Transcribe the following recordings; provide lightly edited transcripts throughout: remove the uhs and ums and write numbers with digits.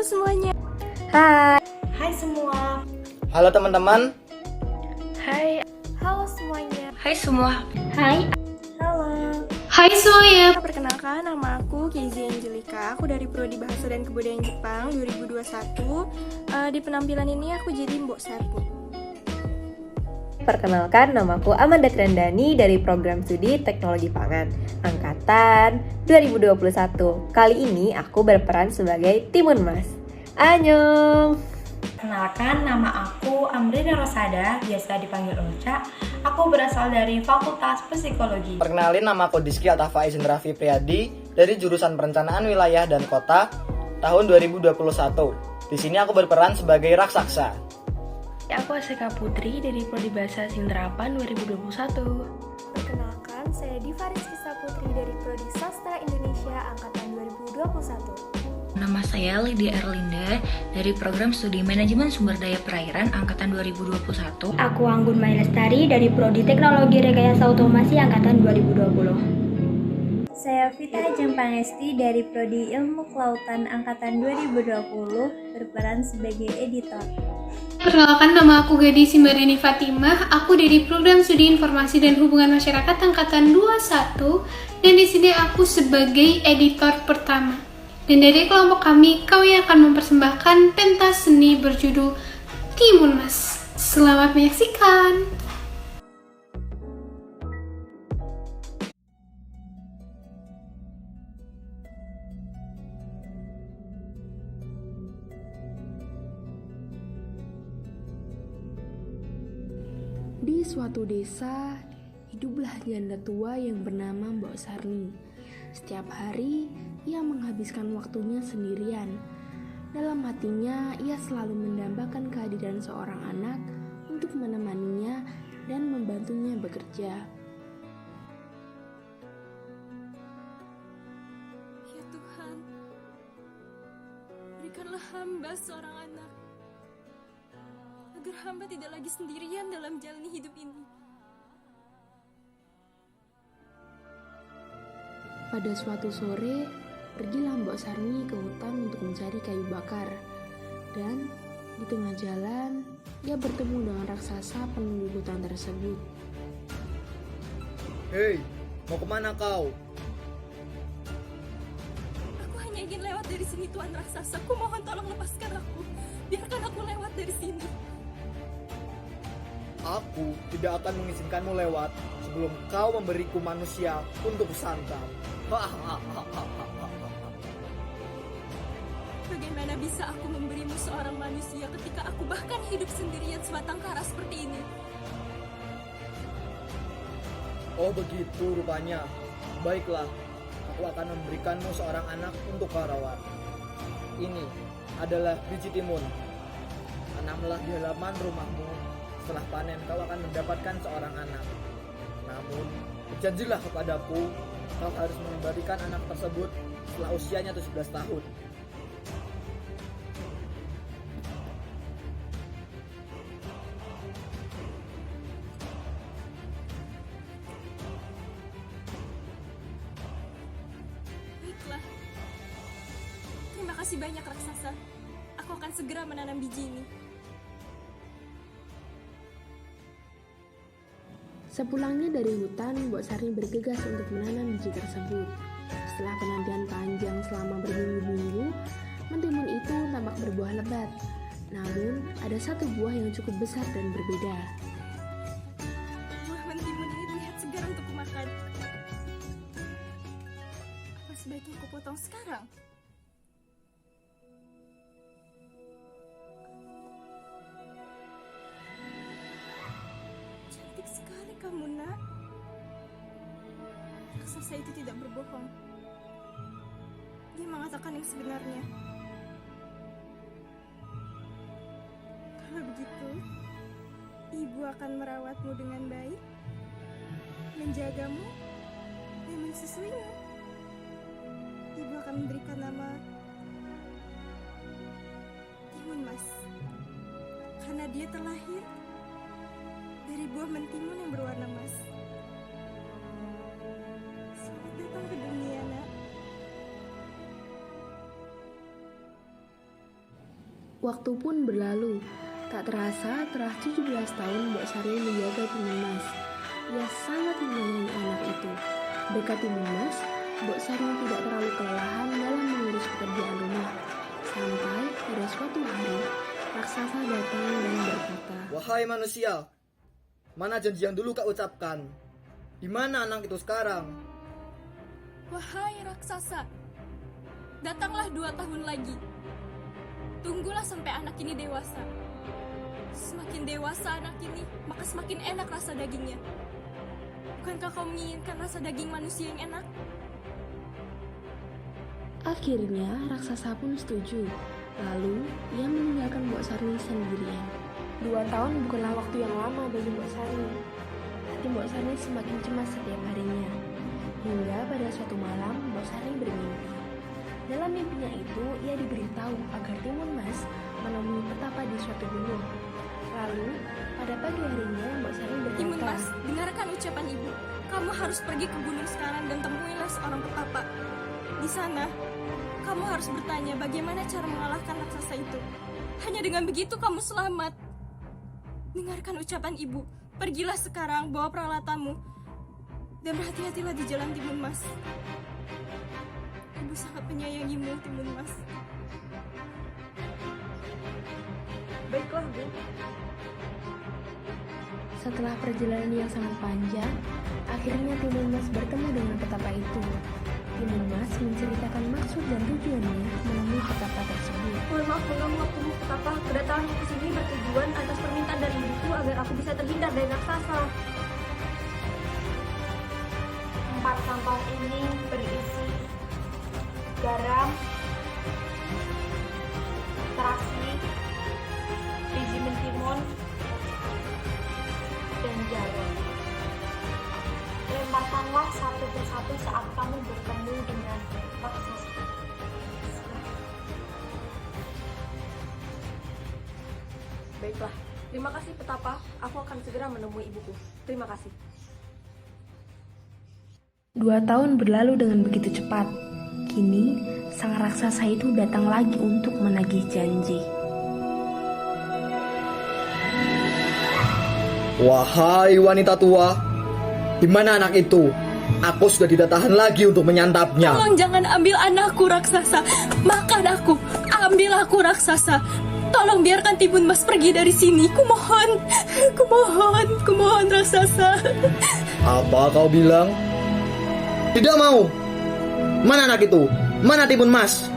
Halo semuanya. Hai. Hai semua. Halo teman-teman. Hai. Halo semuanya. Hai semua. Hai. Halo. Hai semuanya. Perkenalkan, nama aku Keizi Angelika. Aku dari Prodi Bahasa dan Kebudayaan Jepang 2021. Di penampilan ini aku jadi Mbok Sarni. Perkenalkan, namaku Amanda Trendani dari Program Studi Teknologi Pangan Angkatan 2021. Kali ini aku berperan sebagai Timun Mas. Annyeong. Kenalkan, nama aku Amrina Rosada, biasa dipanggil Ocha. Aku berasal dari Fakultas Psikologi. Perkenalin, nama aku Diski Altafa Izin Raffi Priyadi dari jurusan Perencanaan Wilayah dan Kota tahun 2021. Di sini aku berperan sebagai raksasa. Aku Asika Putri dari Prodi Bahasa Sinterapan 2021. Perkenalkan, saya Diva Rizky Saputri dari Prodi Sastra Indonesia Angkatan 2021. Nama saya Lydia Erlinda dari Program Studi Manajemen Sumber Daya Perairan Angkatan 2021. Aku Anggun Mai Lestari dari Prodi Teknologi Rekayasa Otomasi Angkatan 2020. Saya Vita Ajeng Pangesti dari Prodi Ilmu Kelautan Angkatan 2020 berperan sebagai editor. Perkenalkan, nama aku Gadis Simbarini Fatimah. Aku dari Program Studi Informasi dan Hubungan Masyarakat Angkatan 21 dan di sini aku sebagai editor pertama. Dan dari kelompok kami akan mempersembahkan pentas seni berjudul Timun Mas. Selamat menyaksikan. Di suatu desa, hiduplah janda tua yang bernama Mbok Sarni. Setiap hari, ia menghabiskan waktunya sendirian. Dalam hatinya, ia selalu mendambakan kehadiran seorang anak untuk menemaninya dan membantunya bekerja. Ya Tuhan, berikanlah hamba seorang anak, agar hamba tidak lagi sendirian dalam jalani hidup ini. Pada suatu sore, pergilah Mbok Sarni ke hutan untuk mencari kayu bakar. Dan di tengah jalan, ia bertemu dengan raksasa penunggu hutan tersebut. Hei, mau kemana kau? Aku hanya ingin lewat dari sini, Tuan Raksasa. Ku mohon tolong lepaskan aku. Biarkan aku lewat dari sini. Aku tidak akan mengizinkanmu lewat sebelum kau memberiku manusia untuk santap. Bagaimana bisa aku memberimu seorang manusia ketika aku bahkan hidup sendirian sebatang kara seperti ini? Oh begitu rupanya. Baiklah, aku akan memberikanmu seorang anak untuk kau rawat. Ini adalah biji timun. Tanamlah di halaman rumahmu. Setelah panen kau akan mendapatkan seorang anak. Namun, berjanjilah kepadaku, kau harus mengembalikan anak tersebut setelah usianya 17 tahun. Baiklah. Terima kasih banyak, Raksasa. Aku akan segera menanam biji ini. Sepulangnya dari hutan, Mbok Sarni bergegas untuk menanam biji tersebut. Setelah penantian panjang selama berminggu-minggu, mentimun itu tampak berbuah lebat. Namun, ada satu buah yang cukup besar dan berbeda. Buah mentimun ini terlihat segar untuk kumakan. Apa sebaiknya aku potong sekarang? Cantik sekali kamu, Nak. Raksasa itu tidak berbohong. Dia mengatakan yang sebenarnya. Kalau begitu, ibu akan merawatmu dengan baik, menjagamu, dan mensusuimu. Ibu akan memberikan nama Timun Mas, karena dia terlahir dari buah mentimun yang berwarna emas. Selamat datang ke dunia, Nak. Waktu pun berlalu. Tak terasa telah 17 tahun Mbok Sarni menjaga Timun Mas. Ia sangat menyayangi anak itu. Berkat Timun Mas, Mbok Sarni tidak terlalu kelelahan dalam mengurus pekerjaan rumah. Sampai pada suatu hari, raksasa datang dan berkata, Wahai manusia, mana janji yang dulu kau ucapkan? Di mana anak itu sekarang? Wahai raksasa, datanglah 2 tahun lagi. Tunggulah sampai anak ini dewasa. Semakin dewasa anak ini, maka semakin enak rasa dagingnya. Bukankah kau menginginkan rasa daging manusia yang enak? Akhirnya raksasa pun setuju. Lalu ia meninggalkan Mbok Sarni sendirian. 2 tahun bukanlah waktu yang lama bagi Mbok Sarni. Hati Mbok Sarni semakin cemas setiap harinya. Hingga pada suatu malam Mbok Sarni bermimpi. Dalam mimpinya itu ia diberitahu agar Timun Mas menemui petapa di suatu gunung. Lalu pada pagi harinya Mbok Sarni berkata, Timun Mas, dengarkan ucapan ibu. Kamu harus pergi ke gunung sekarang dan temuilah seorang petapa. Di sana, kamu harus bertanya bagaimana cara mengalahkan raksasa itu. Hanya dengan begitu kamu selamat. Dengarkan ucapan ibu. Pergilah sekarang, bawa peralatanmu. Dan berhati-hatilah di jalan, Timun Mas. Ibu sangat menyayangimu, Timun Mas. Baiklah, Bu. Setelah perjalanan yang sangat panjang, akhirnya Timun Mas bertemu dengan petapa itu. Timun Mas menceritakan maksud dan tujuannya menemui petapa tersebut. Mohon maaf mengganggu waktumu, petapa. Kedatanganku ke sini bertujuan atas permintaan dari ibuku agar aku bisa terhindar dari raksasa. Empat kantong ini berisi garam, terasi, biji mentimun, dan jarum. Lemparkanlah satu persatu saat kamu bertemu dengan raksasa. Baiklah, terima kasih petapa. Aku akan segera menemui ibuku. Terima kasih. 2 tahun berlalu dengan begitu cepat. Kini, sang raksasa itu datang lagi untuk menagih janji. Wahai wanita tua, di mana anak itu? Aku sudah tidak tahan lagi untuk menyantapnya. Tolong jangan ambil anakku, raksasa. Makan aku. Ambil aku, raksasa. Tolong biarkan Timun Mas pergi dari sini. Kumohon. Kumohon. Kumohon, raksasa. Apa kau bilang? Tidak mau. Mana anak itu? Mana Timun Mas?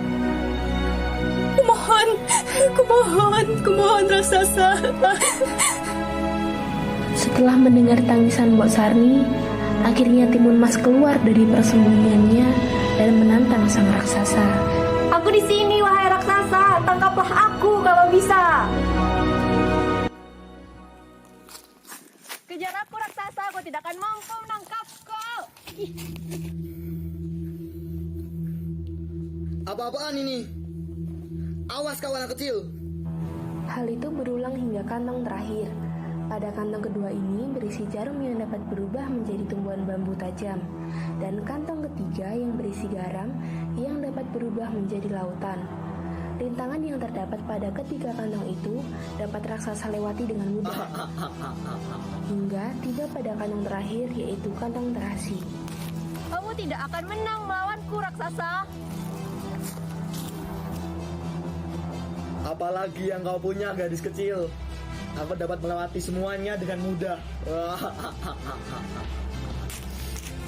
Kumohon. Kumohon. Kumohon, raksasa. Setelah mendengar tangisan Mbok Sarni, akhirnya Timun Mas keluar dari persembunyiannya dan menantang sang raksasa. Aku di sini, wahai raksasa. Tangkaplah aku kalau bisa. Kejar aku, raksasa. Aku tidak akan mampu menangkapku. Apa-apaan ini? Awas kau anak kecil. Hal itu berulang hingga kantong terakhir. Pada kantong kedua ini berisi jarum yang dapat berubah menjadi tumbuhan bambu tajam, dan kantong ketiga yang berisi garam yang dapat berubah menjadi lautan. Rintangan yang terdapat pada ketiga kantong itu dapat raksasa lewati dengan mudah, hingga tiba pada kantong terakhir, yaitu kantong terasi. Kamu tidak akan menang melawanku, raksasa. Apalagi yang kau punya, gadis kecil? Aku dapat melewati semuanya dengan mudah.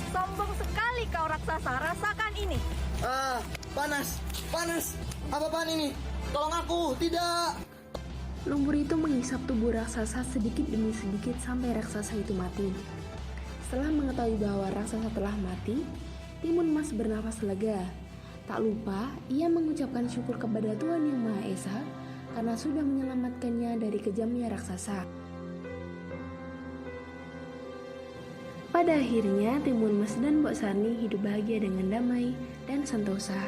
Sombong sekali kau, raksasa. Rasakan ini. Panas, panas. Apa-apaan ini? Tolong aku, tidak. Lumpur itu menghisap tubuh raksasa sedikit demi sedikit sampai raksasa itu mati. Setelah mengetahui bahwa raksasa telah mati, Timun Mas bernafas lega. Tak lupa, ia mengucapkan syukur kepada Tuhan Yang Maha Esa karena sudah menyelamatkannya dari kejamnya raksasa. Pada akhirnya, Timun Mas dan Mbok Sarni hidup bahagia dengan damai dan sentosa.